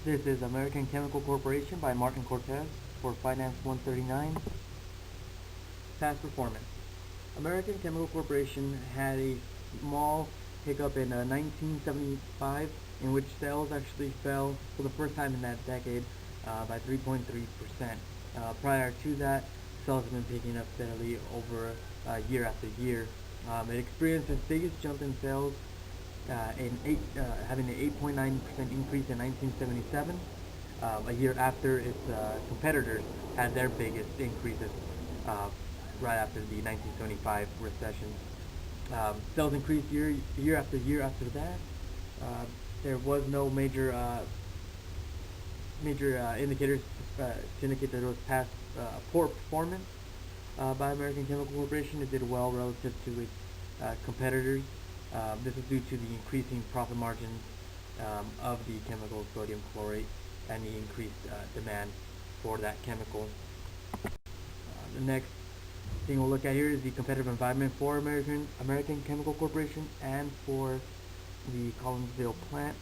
This is American Chemical Corporation by Martin Cortez for Finance 139. Past performance. American Chemical Corporation had a small hiccup in 1975 in which sales actually fell for the first time in that decade by 3.3%. Prior to that, sales have been picking up steadily over year after year. It experienced its biggest jump in sales having an 8.9% increase in 1977, a year after its competitors had their biggest increases uh, right after the 1975 recession. Sales increased year after year after that. Uh, there was no major indicators to indicate that it was past poor performance by American Chemical Corporation. It did well relative to its competitors. This is due to the increasing profit margins of the chemical sodium chlorate and the increased demand for that chemical. The next thing we'll look at here is the competitive environment for American Chemical Corporation and for the Collinsville plant.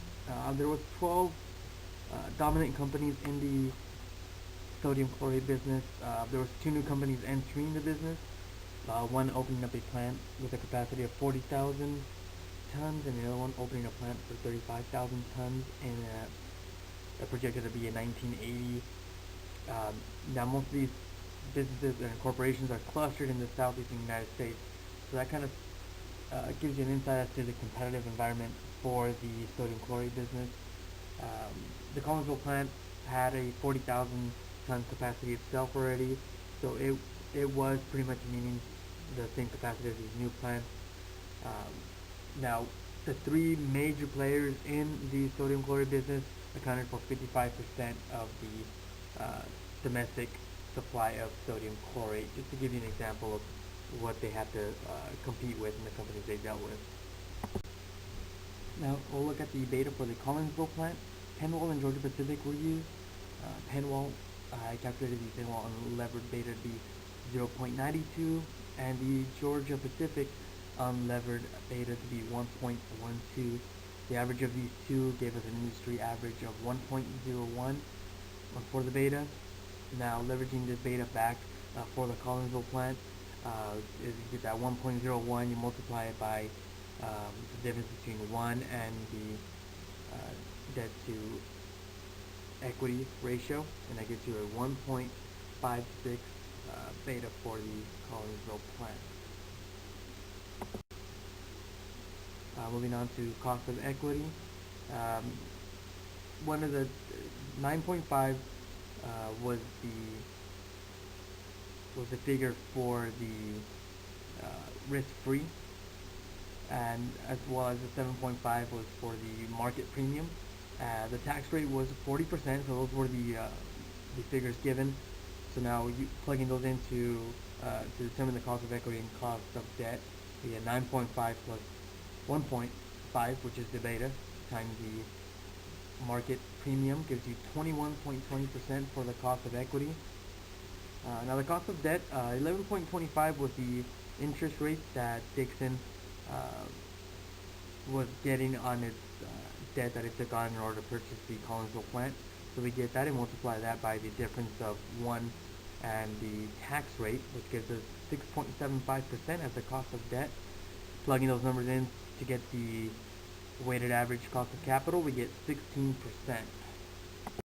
There was 12 dominant companies in the sodium chlorate business. There was two new companies entering the business. One opening up a plant with a capacity of 40,000 tons, and the other one opening a plant for 35,000 tons, and projected to be in 1980. Now, most of these businesses and corporations are clustered in the southeastern United States, so that kind of gives you an insight as to the competitive environment for the sodium chlorate business. The Collinsville plant had a 40,000 ton capacity itself already, so it was pretty much meeting the same capacity as these new plants. Um, Now, the three major players in the sodium chloride business accounted for 55% of the domestic supply of sodium chlorate, just to give you an example of what they have to compete with and the companies they dealt with. Now, we'll look at the beta for the Collinsville plant. Penwall and Georgia Pacific were used. Penwall, I calculated the Penwall unlevered beta to be 0.92, and the Georgia Pacific unlevered beta to be 1.12. The average of these two gave us an industry average of 1.01 for the beta. Now, leveraging this beta back for the Collinsville plant, is you get that 1.01, you multiply it by the difference between 1 and the debt to equity ratio, and that gives you a 1.56 beta for the Collinsville plant. Moving on to cost of equity, um, one of the 9.5 was the figure for the risk-free, and as well as the 7.5 was for the market premium. The tax rate was 40%, so those were the figures given. So now you plugging those into to determine the cost of equity and cost of debt, we get 9.5 plus 1.5, which is the beta, times the market premium gives you 21.20% for the cost of equity. Now the cost of debt, 11.25 was the interest rate that Dixon uh, was getting on its debt that it took on in order to purchase the Collinsville plant. So we get that and multiply that by the difference of 1 and the tax rate, which gives us 6.75% as the cost of debt. Plugging those numbers in to get the weighted average cost of capital, we get 16%.